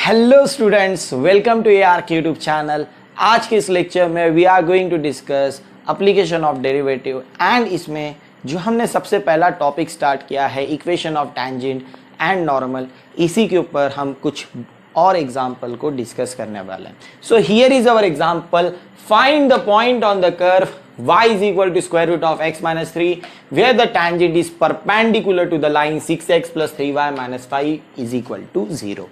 Hello students, welcome to AR के YouTube channel. आज के इस लेक्चर में we are going to discuss application of derivative and इसमें जो हमने सबसे पहला टॉपिक स्टार्ट किया है equation of tangent and normal, इसी के ऊपर हम कुछ और एग्जाम्पल को डिस्कस करने वाले हैं। So here is our example, find the point on the curve y is equal to square root of x minus 3 where the tangent is perpendicular to the line 6x plus 3y minus 5 is equal to 0।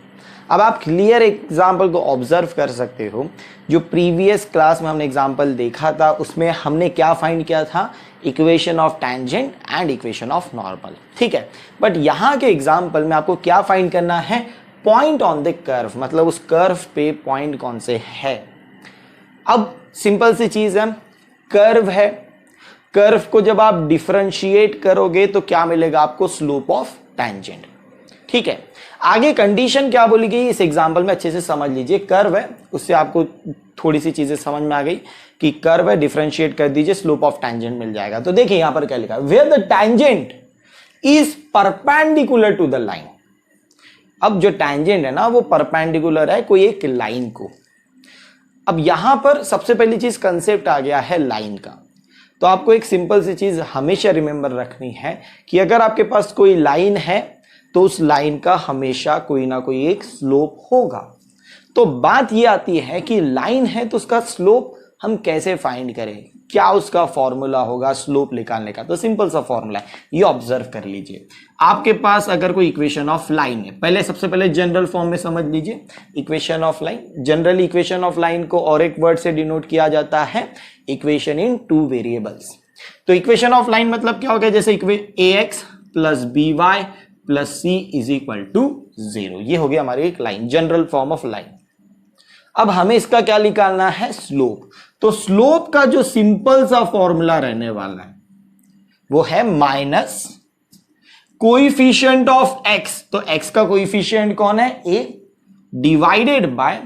अब आप clear example को observe कर सकते हो। जो previous class में हमने example देखा था उसमें हमने क्या फाइंड किया था, equation of tangent and equation of normal, ठीक है। बट यहाँ के एग्जाम्पल में आपको क्या फाइंड करना है, पॉइंट ऑन द कर्व, मतलब उस कर्व पे पॉइंट कौन से है। अब सिंपल सी चीज है, कर्व है, कर्व को जब आप डिफरेंशिएट करोगे तो क्या मिलेगा आपको, स्लोप ऑफ टेंजेंट, ठीक है। आगे कंडीशन क्या बोली गई इस एग्जांपल में अच्छे से समझ लीजिए। कर्व है, उससे आपको थोड़ी सी चीजें समझ में आ गई कि कर्व है, डिफरेंशिएट कर दीजिए, स्लोप ऑफ टेंजेंट मिल जाएगा। तो देखिए यहां पर क्या लिखा है, where the tangent is perpendicular to the line. अब जो टेंजेंट है ना वो परपेंडिकुलर है कोई एक लाइन को। अब यहां पर सबसे पहली चीज कंसेप्ट आ गया है लाइन का। तो आपको एक सिंपल सी चीज हमेशा रिमेंबर रखनी है कि अगर आपके पास कोई लाइन है तो उस लाइन का हमेशा कोई ना कोई एक स्लोप होगा। तो बात ये आती है कि लाइन है तो उसका स्लोप हम कैसे फाइंड करें, क्या उसका फॉर्मूला होगा स्लोप निकालने का। तो सिंपल सा फॉर्मूला है, ये ऑब्जर्व कर लीजिए। आपके पास अगर कोई इक्वेशन ऑफ लाइन है, पहले सबसे पहले जनरल फॉर्म में समझ लीजिए equation of line. Generally equation of line को और एक वर्ड से डिनोट किया जाता है, इक्वेशन इन टू वेरिएबल्स। तो इक्वेशन ऑफ लाइन मतलब क्या हो गया, जैसे ax plus by plus c is equal to 0, ये हो गया हमारी एक line, general form of line. अब हमें इसका क्या निकालना है, स्लोप। तो स्लोप का जो सिंपल सा फॉर्मूला रहने वाला है वो है माइनस कोइफिशिएंट ऑफ x। तो x का कोइफिशिएंट कौन है, a, divided by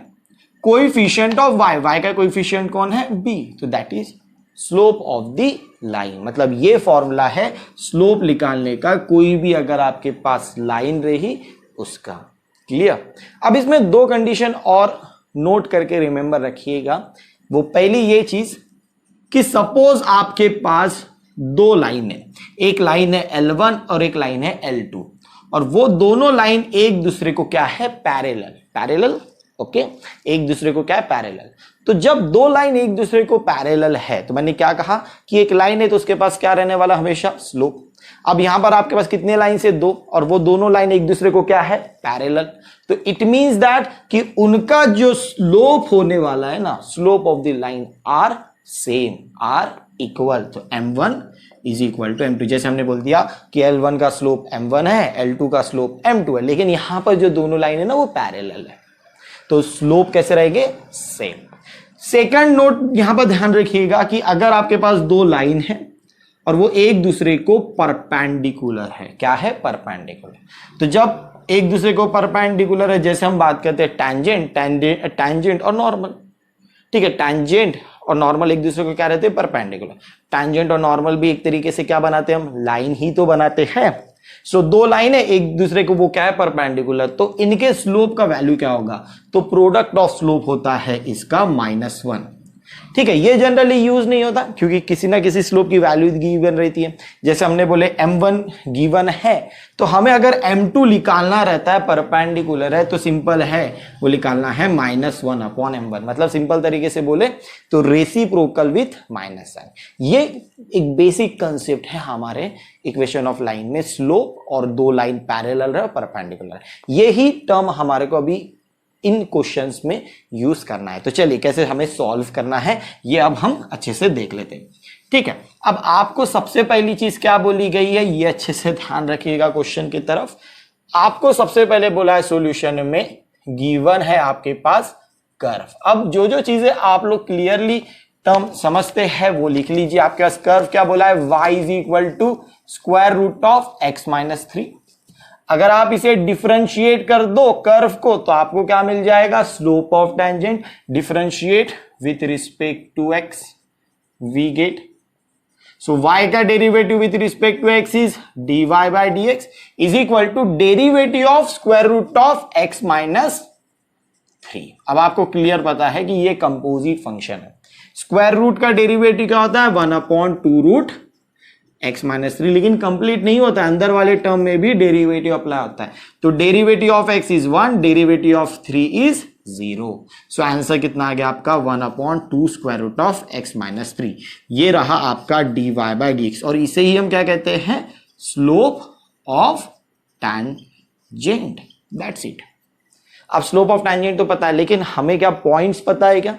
coefficient of y का कोइफिशिएंट कौन है, b। तो that is slope of the line. मतलब ये फॉर्मूला है स्लोप निकालने का, कोई भी अगर आपके पास लाइन रही उसका। क्लियर। अब इसमें दो कंडीशन और नोट करके रिमेंबर रखिएगा। वो पहली ये चीज कि सपोज आपके पास दो लाइन है, एक लाइन है L1 और एक लाइन है L2, और वो दोनों लाइन एक दूसरे को क्या है, पैरेलल, ओके, एक दूसरे को क्या है, पैरेलल। तो जब दो लाइन एक दूसरे को पैरेलल है तो मैंने क्या कहा कि एक लाइन है तो उसके पास क्या रहने वाला, हमेशा स्लोप। अब यहां पर आपके पास कितने लाइन से, दो, और वो दोनों लाइन एक दूसरे को क्या है, पैरेलल। तो इट मींस दैट कि उनका जो स्लोप होने वाला है ना, slope of the line are same, are equal. तो m1 is equal to m2। जैसे हमने बोल दिया कि L1 का स्लोप m1 है, L2 का स्लोप m2 है, लेकिन यहां पर जो दोनों लाइन है ना वो पैरेलल है, तो स्लोप कैसे रहेंगे, सेम। सेकंड नोट यहां पर ध्यान रखिएगा कि अगर आपके पास दो लाइन है और वो एक दूसरे को परपेंडिकुलर है, क्या है, परपेंडिकुलर। तो जब एक दूसरे को परपेंडिकुलर है, जैसे हम बात करते हैं टैंजेंट और नॉर्मल, ठीक है, टैंजेंट और नॉर्मल एक दूसरे को क्या रहते हैं, परपेंडिकुलर। टैंजेंट और नॉर्मल भी एक तरीके से क्या बनाते हैं, हम लाइन ही तो बनाते हैं। सो दो लाइन है एक दूसरे को, वो क्या है, परपेंडिकुलर, तो इनके स्लोप का वैल्यू क्या होगा, तो प्रोडक्ट ऑफ स्लोप होता है इसका -1, ठीक है। ये जनरली यूज नहीं होता क्योंकि किसी ना किसी स्लोप की वैल्यू गिवन रहती है। जैसे हमने बोले m1 गिवन है, तो हमें अगर m2 निकालना रहता है, परपेंडिकुलर है, तो सिंपल है वो निकालना है -1 अपॉन m1। मतलब सिंपल तरीके से बोले तो रेसिप्रोकल विथ -साइन। ये एक बेसिक कंसेप्ट है हमारे इक्वेशन ऑफ लाइन में, स्लोप और दो लाइन पैरेलल है, परपेंडिकुलर है। यही टर्म हमारे को अभी इन क्वेश्चंस में यूज करना है। तो चलिए कैसे हमें सॉल्व करना है ये अब हम अच्छे से देख लेते हैं, ठीक है। अब आपको सबसे पहली चीज क्या बोली गई है, ये अच्छे से ध्यान रखिएगा क्वेश्चन की तरफ। आपको सबसे पहले बोला है सॉल्यूशन में गिवन है आपके पास कर्व। अब जो जो चीजें आप लोग क्लियरली टर्म समझते हैं वो लिख लीजिए। आपके पास कर्व क्या बोला है, y is equal to square root of x minus 3। अगर आप इसे डिफरेंशिएट कर दो कर्व को तो आपको क्या मिल जाएगा, slope of tangent. Differentiate with respect to x, we get, so y का derivative with respect to x is dy by dx is equal to derivative of square root of x minus 3। अब आपको clear पता है कि ये composite function है। Square root का derivative क्या होता है 1/2 रूट x माइनस 3, लेकिन कंप्लीट नहीं होता, अंदर वाले टर्म में भी डेरिवेटिव अप्लाई होता है। तो derivative of x is 1, derivative of 3 is 0। So answer कितना आ गया आपका 1/2 square root of x minus 3। ये रहा आपका dy बाई dx, और इसे ही हम क्या कहते हैं slope of tangent. That's it. अब स्लोप ऑफ टैंजेंट तो पता है, लेकिन हमें क्या पॉइंट्स पता है क्या?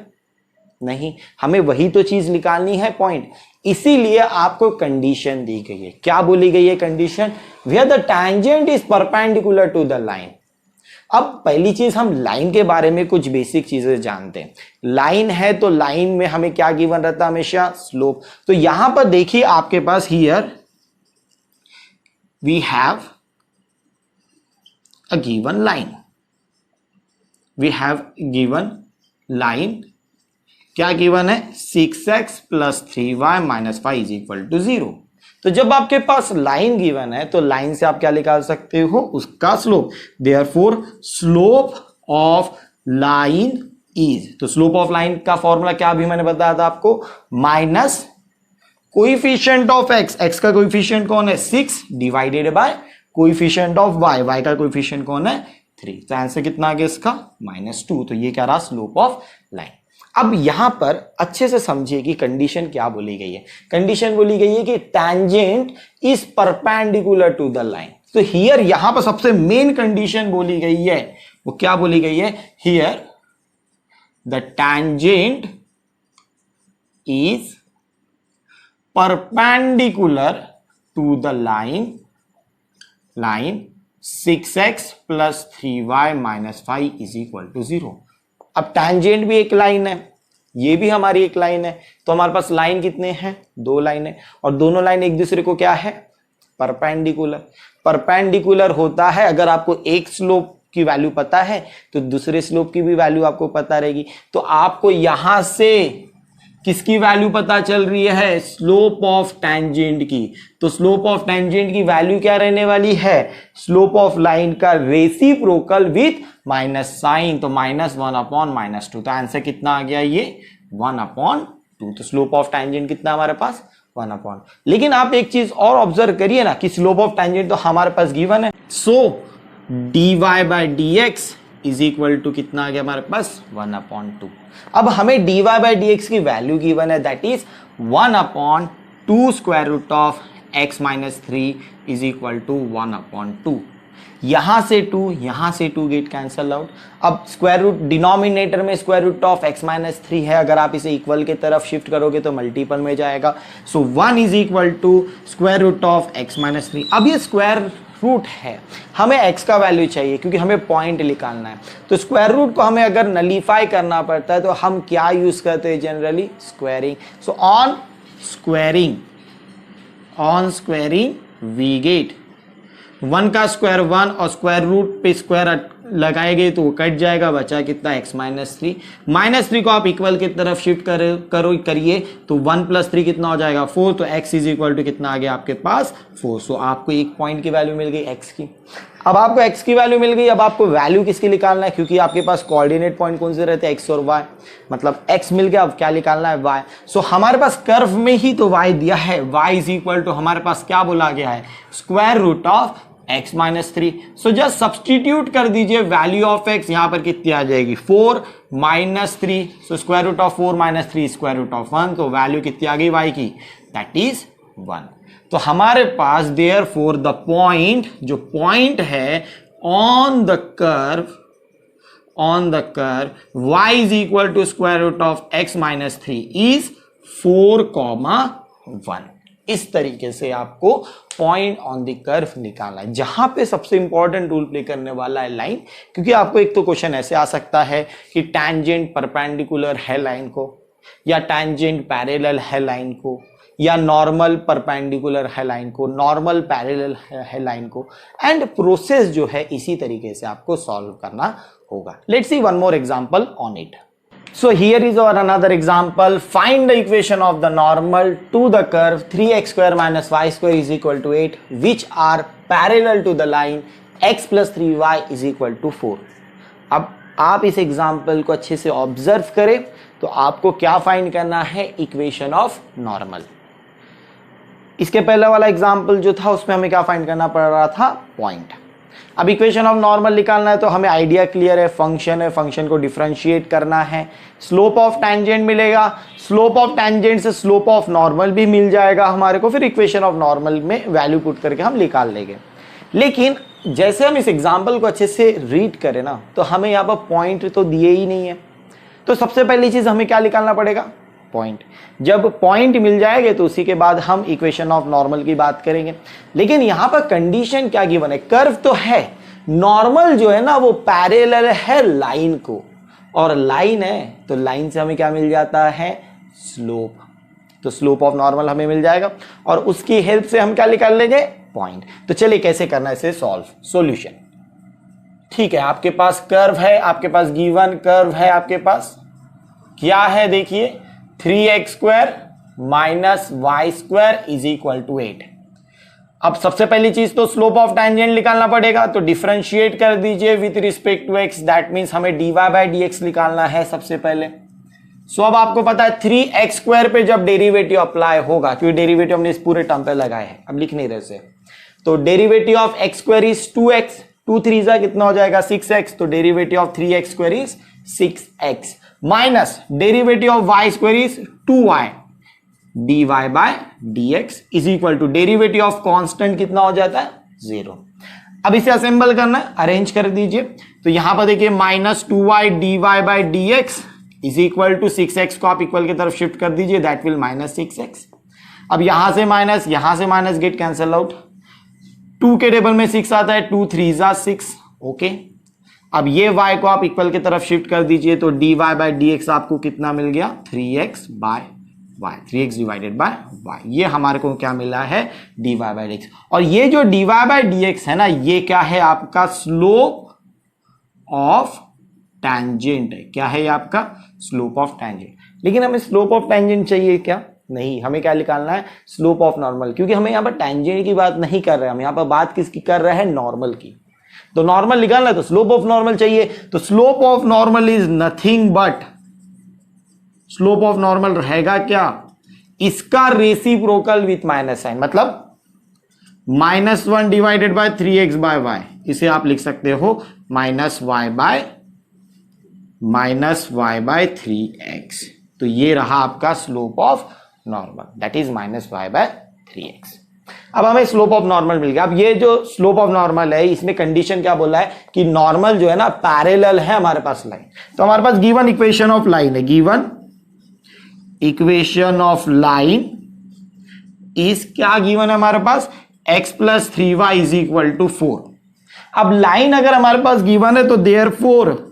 नहीं, हमें वही तो चीज निकालनी है, पॉइंट। इसीलिए आपको कंडीशन दी गई है। क्या बोली गई है condition? Where the tangent is perpendicular to the line. अब पहली चीज, हम लाइन के बारे में कुछ बेसिक चीजें जानते हैं। लाइन है तो लाइन में हमें क्या गिवन रहता है हमेशा? स्लोप। तो यहां पर देखिए आपके पास here we have a given line, we have given line. क्या गिवन है? 6x plus 3y minus 5 is equal to 0। तो जब आपके पास लाइन गिवन है तो लाइन से आप क्या निकाल सकते हो? उसका slope. Therefore slope of line is, तो स्लोप ऑफ लाइन का फॉर्मूला क्या अभी मैंने बताया था आपको? Minus coefficient of x, x का कोइफिशिएंट कौन है 6, divided by coefficient of y, y का कोइफिशिएंट कौन है 3। तो आंसर कितना आ गया इसका? -2। तो ये क्या रहा? Slope of line. अब यहां पर अच्छे से समझिए कि कंडीशन क्या बोली गई है। कंडीशन बोली गई है कि tangent is perpendicular to the line. तो हियर यहां पर सबसे मेन कंडीशन बोली गई है, वो क्या बोली गई है? Here the tangent is perpendicular to the line 6x plus 3y minus 5 is equal to 0। अब टैंजेंट भी एक लाइन है, ये भी हमारी एक लाइन है, तो हमारे पास लाइन कितने हैं? 2 लाइन है, और दोनों लाइन एक दूसरे को क्या है? परपेंडिकुलर। परपेंडिकुलर होता है, अगर आपको एक स्लोप की वैल्यू पता है तो दूसरे स्लोप की भी वैल्यू आपको पता रहेगी। तो आपको यहां से किसकी वैल्यू पता चल रही है? स्लोप ऑफ टैंजेंट की। तो स्लोप ऑफ टैंजेंट की वैल्यू क्या रहने वाली है? स्लोप ऑफ लाइन का रेसिप्रोकल विथ माइनस साइन, तो -1/-2। तो आंसर कितना आ गया? ये 1/2। तो स्लोप ऑफ टैंजेंट कितना हमारे पास? 1/। लेकिन आप एक चीज और ऑब्जर्व करिए ना कि स्लोप ऑफ टैंजेंट तो हमारे पास गिवन है। So dy by dx is equal to कितना आ गया हमारे पास? 1/2। अब हमें dy बाई dx की वैल्यू गिवन है, that is 1/2 square root of x minus 3 is equal to 1/2। यहां से 2 गेट कैंसल आउट। अब स्क्वायर रूट डिनोमिनेटर में square root of x minus 3 है, अगर आप इसे इक्वल के तरफ शिफ्ट करोगे तो मल्टीपल में जाएगा। So 1 is equal to square root of x minus 3। अब ये स्क्वायर रूट है, हमें x का वैल्यू चाहिए क्योंकि हमें पॉइंट निकालना है। तो स्क्वायर रूट को हमें अगर नलीफाई करना पड़ता है तो हम क्या यूज करते हैं? Generally squaring. So on squaring we get 1 का स्क्वायर 1, और स्क्वायर रूट पे स्क्वायर लगाएंगे तो वो कट जाएगा, बचा कितना? x minus 3। -3 को आप इक्वल की तरफ शिफ्ट करिए तो 1 प्लस 3 कितना हो जाएगा? 4। तो x इज इक्वल टू कितना आ गया आपके पास? 4। सो आपको एक पॉइंट की वैल्यू मिल गई x की। अब आपको x की वैल्यू मिल गई, अब आपको वैल्यू किसकी निकालना है? क्योंकि आपके पास कोऑर्डिनेट पॉइंट कौन से रहते हैं? x और y। मतलब x मिल गया, अब क्या निकालना है? y। सो हमारे पास कर्व में ही तो y दिया है, y इज इक्वल टू हमारे पास क्या बोला गया है? Square root of x minus 3। So just substitute कर दीजिए वैल्यू ऑफ x, यहां पर कितनी आ जाएगी? 4 minus 3। So square root of 4 minus 3 square root of 1, तो वैल्यू कितनी आ गई y की? That is 1। तो हमारे पास देयरफॉर द पॉइंट, जो पॉइंट है on the curve y is equal to square root of x minus 3 is 4,1। इस तरीके से आपको पॉइंट ऑन द कर्व निकालना है, जहां पे सबसे इंपॉर्टेंट रूल प्ले करने वाला है लाइन। क्योंकि आपको एक तो क्वेश्चन ऐसे आ सकता है कि टैंजेंट परपेंडिकुलर है लाइन को, या टैंजेंट पैरेलल है लाइन को, या नॉर्मल परपेंडिकुलर है लाइन को, नॉर्मल पैरेलल है लाइन को। एंड प्रोसेस जो है इसी तरीके से आपको सॉल्व करना होगा। Let's see one more example on it. So here is our another example. Find the equation of the normal to the curve 3x square minus y square is equal to 8 which are parallel to the line x plus 3y is equal to 4. अब आप इस example को अच्छे से observe करें तो आपको क्या फाइंड करना है, इक्वेशन ऑफ नॉर्मल। इसके पहले वाला एग्जाम्पल जो था उसमें हमें क्या फाइंड करना पड़ रहा था, पॉइंट। अब इक्वेशन ऑफ नॉर्मल निकालना है तो हमें आइडिया क्लियर है, फंक्शन को डिफरेंशिएट करना है, स्लोप ऑफ टैंजेंट मिलेगा, स्लोप ऑफ टैंजेंट से स्लोप ऑफ नॉर्मल भी मिल जाएगा हमारे को, फिर इक्वेशन ऑफ नॉर्मल में वैल्यू पुट करके हम निकाल लेंगे। लेकिन जैसे हम इस एग्जाम्पल को अच्छे से रीड करें ना तो हमें यहाँ पर पॉइंट तो दिए ही नहीं है, तो सबसे पहली चीज हमें क्या निकालना पड़ेगा, पॉइंट। जब पॉइंट मिल जाएंगे तो उसी के बाद हम इक्वेशन ऑफ नॉर्मल की बात करेंगे। लेकिन यहां पर कंडीशन क्या गिवन है, कर्व तो है, नॉर्मल जो है ना वो पैरेलल है लाइन को, और लाइन है तो लाइन से हमें क्या मिल जाता है, स्लोप। तो स्लोप ऑफ नॉर्मल हमें मिल जाएगा और उसकी हेल्प से हम क्या निकाल लेंगे, पॉइंट। तो चलिए कैसे करना है इसे सॉल्व, सॉल्यूशन। ठीक है, आपके पास कर्व है, आपके पास गिवन कर्व है, आपके पास क्या है, देखिए 3x² minus y² is equal to 8। अब सबसे पहली चीज तो स्लोप ऑफ टैंजेंट निकालना पड़ेगा, तो डिफरेंशिएट कर दीजिए with respect to x, that means हमें dy बाय dx निकालना है सबसे पहले। सो अब आपको पता है 3x² पे जब डेरिवेटिव अप्लाई होगा, क्योंकि डेरिवेटिव हमने इस पूरे टर्म पे लगाए हैं, अब लिख नहीं रहे से, तो derivative of x² is 2x, 2 3 जा कितना हो जाएगा 6x, तो derivative of 3x² is 6x minus derivative of y² is 2y, dy by dx is equal to derivative of constant कितना हो जाता है, 0। अब इसे असेंबल करना है, अरेंज कर दीजिए। तो यहां पर देखिए minus 2y dy by dx is equal to 6x को आप इक्वल की तरफ शिफ्ट कर दीजिए, दैट विल माइनस 6x। अब यहां से माइनस गेट कैंसल आउट, 2 के टेबल में 6 आता है, 2 3 जा 6, ओके। अब ये y को आप इक्वल की तरफ शिफ्ट कर दीजिए, तो dy बाय dx आपको कितना मिल गया, 3x by y, 3x divided by y, ये हमारे को क्या मिला है, dy बाय dx। और ये जो dy बाय dx है ना, ये क्या है, आपका स्लोप ऑफ टैंजेंट है। क्या है ये आपका, स्लोप ऑफ टैंजेंट। लेकिन हमें स्लोप ऑफ टैंजेंट चाहिए क्या, नहीं, हमें क्या निकालना है, स्लोप ऑफ नॉर्मल, क्योंकि हमें यहाँ पर टैंजेंट की बात नहीं कर रहे हैं, हम यहाँ पर बात किसकी कर रहे हैं, नॉर्मल की। तो नॉर्मल निकालना है तो स्लोप ऑफ नॉर्मल चाहिए, तो slope of normal is nothing but, slope of normal रहेगा क्या, इसका रेसिप्रोकल विथ माइनस साइन, मतलब -1 divided by 3x by y, इसे आप लिख सकते हो -y बाय 3x। तो ये रहा आपका slope of normal, that is -y by 3x। अब हमें स्लोप ऑफ नॉर्मल मिल गया। अब ये जो स्लोप ऑफ नॉर्मल है, इसमें कंडीशन क्या बोला है कि नॉर्मल जो है ना पैरेलल है हमारे पास लाइन। तो हमारे पास गिवन इक्वेशन ऑफ लाइन है, given equation of line is क्या गिवन है हमारे पास, x plus 3y is equal to 4। अब लाइन अगर हमारे पास गिवन है तो देयरफॉर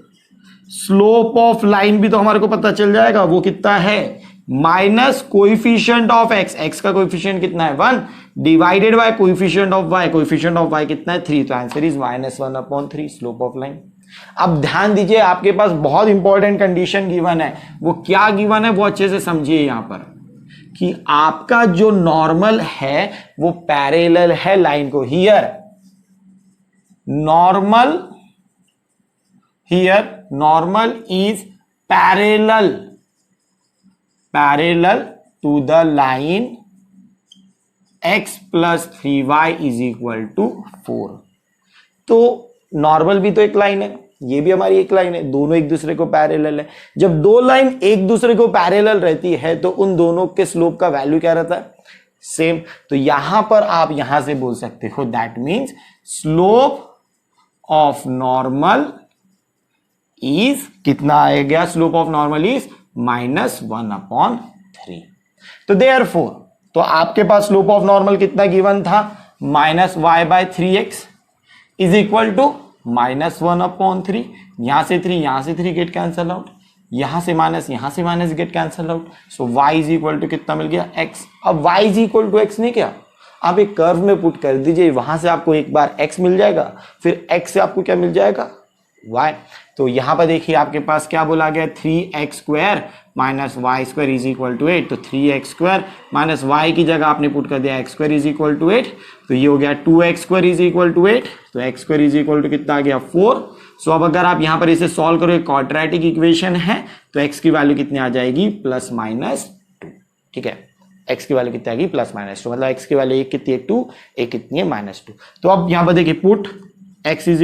स्लोप ऑफ लाइन भी तो हमारे को पता चल जाएगा, वो कितना है, minus coefficient of x, x का कोएफिशिएंट कितना है 1, divided by coefficient of y, coefficient of y कितना है 3, तो answer is -1/3 slope of line. अब ध्यान दीजिए, आपके पास बहुत इंपॉर्टेंट कंडीशन गिवन है, वो क्या गिवन है वो अच्छे से समझिए यहां पर, कि आपका जो नॉर्मल है वो पैरेलल है लाइन को। Here normal is parallel to the line x plus 3y is equal to 4। तो नॉर्मल भी तो एक लाइन है, ये भी हमारी एक लाइन है, दोनों एक दूसरे को पैरेलल है। जब दो लाइन एक दूसरे को पैरेलल रहती है तो उन दोनों के स्लोप का वैल्यू क्या रहता है, सेम। तो यहां पर आप यहां से बोल सकते हो that means slope of normal is कितना आएगा, स्लोप ऑफ नॉर्मल इज -1/3। तो देयरफॉर, तो आपके पास स्लोप ऑफ नॉर्मल कितना गिवन था, -y by 3x is equal to -1/3। यहां से 3 गेट कैंसल आउट, यहां से minus get cancel out, so y is equal to कितना मिल गया, x। अब y is equal to x नहीं, क्या आप एक कर्व में पुट कर दीजिए, वहां से आपको एक बार x मिल जाएगा, फिर x से आपको क्या मिल जाएगा, y। तो यहां पर देखिए आपके पास क्या बोला गया, 3x² minus y² is equal to 8। तो 3x² माइनस y की जगह आपने पुट कर दिया x² इज इक्वल टू 8, तो ये हो गया 2x² इज इक्वल टू 8। तो x² इज इक्वल टू कितना आ गया 4। सो अब अगर आप यहां पर इसे सॉल्व करो, क्वाड्रेटिक इक्वेशन है, तो x की वैल्यू कितनी आ जाएगी, +-2। ठीक है, x की वैल्यू कितनी आएगी, +-2, मतलब x की वैल्यू एक कितनी है 2, एक कितनी है -2। तो अब यहां पर देखिए पुट x =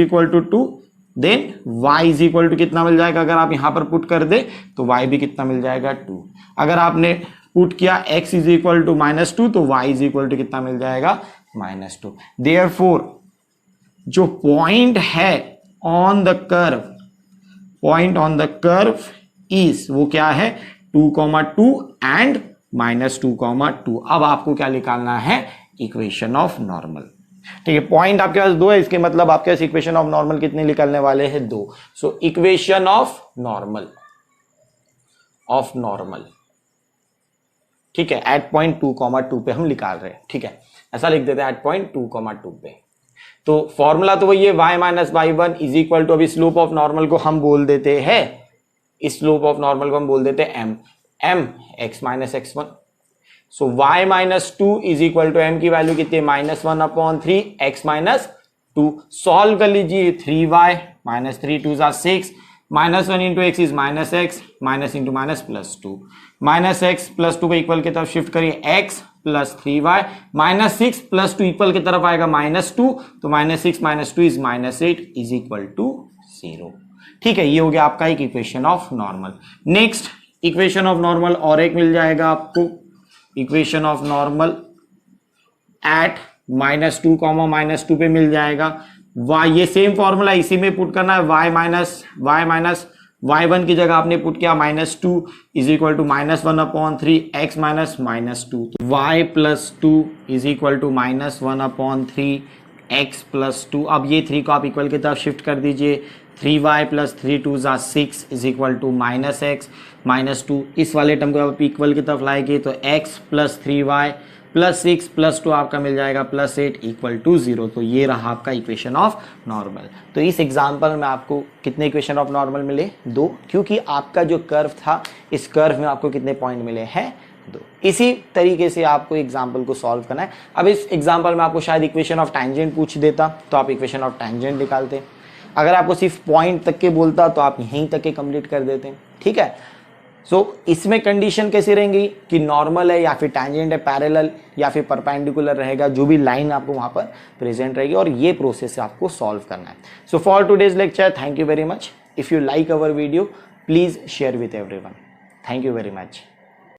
2, देन y = कितना मिल जाएगा, अगर आप यहां पर पुट कर दे तो y भी कितना मिल जाएगा 2। अगर आपने पुट किया x = -2 तो y = कितना मिल जाएगा, -2। देयरफॉर जो पॉइंट है on the curve, point on the curve is, वो क्या है 2,2 एंड -2,2। अब आपको क्या निकालना है, इक्वेशन ऑफ नॉर्मल। ठीक है, पॉइंट आपके पास 2 है, इसके मतलब आपके पास इक्वेशन ऑफ नॉर्मल कितने निकलने वाले हैं, 2। सो इक्वेशन ऑफ नॉर्मल, ठीक है, एट पॉइंट 2,2 पे हम निकाल रहे हैं। ठीक है, ऐसा लिख देते हैं एट पॉइंट 2,2 पे। तो फॉर्मूला तो वही है, y - y1 = अभी स्लोप ऑफ नॉर्मल को हम बोल देते हैं, इस स्लोप ऑफ नॉर्मल को हम बोल देते हैं m x - x1। सो y - 2 = m की वैल्यू कितनी है, -1/3 x - 2। सॉल्व कर लीजिए, 3y -3 2 = 6, -1 × x is -x, minus into minus +2, -x +2 को इक्वल की तरफ शिफ्ट करिए, x + 3y, -6 +2 इक्वल की तरफ आएगा -2, तो -6 - 2 इज -8 = 0। ठीक है, ये हो गया आपका एक equation of normal. Next equation of normal और एक मिल जाएगा आपको, इक्वेशन ऑफ नॉर्मल एट -2, -2 पे मिल जाएगा। y, ये सेम फॉर्मूला इसी में पुट करना है, y1 की जगह आपने पुट किया -2 = -1/3 x - -2, तो y + 2 = -1/3 x + 2। अब ये 3 को आप इक्वल की तरफ शिफ्ट कर दीजिए, 3y + 3 2 = 6 = -x - 2। इस वाले टर्म को आप इक्वल की तरफ लाएंगे तो x + 3y + 6 + 2 आपका मिल जाएगा +8 = 0। तो ये रहा आपका इक्वेशन ऑफ नॉर्मल। तो इस एग्जांपल में आपको कितने इक्वेशन ऑफ नॉर्मल मिले, 2, क्योंकि आपका जो कर्व था, इस कर्व में आपको कितने पॉइंट मिले हैं, 2। इसी तरीके से आपको एग्जाम्पल को सॉल्व करना है। अब इस एग्जाम्पल में आपको शायद इक्वेशन ऑफ टैंजेंट पूछ देता तो आप इक्वेशन ऑफ टैंजेंट निकालते, अगर आपको सिर्फ पॉइंट तक के बोलता तो आप यहीं तक के कंप्लीट कर देते। ठीक है, सो इसमें कंडीशन कैसी रहेंगी कि नॉर्मल है या फिर टैंजेंट है, पैरेलल या फिर परपेंडिकुलर रहेगा, जो भी लाइन आपको वहां पर प्रेजेंट रहेगी, और ये प्रोसेस आपको सॉल्व करना है। So for today's lecture, thank you very much. If you like our video, please share with everyone. Thank you very much.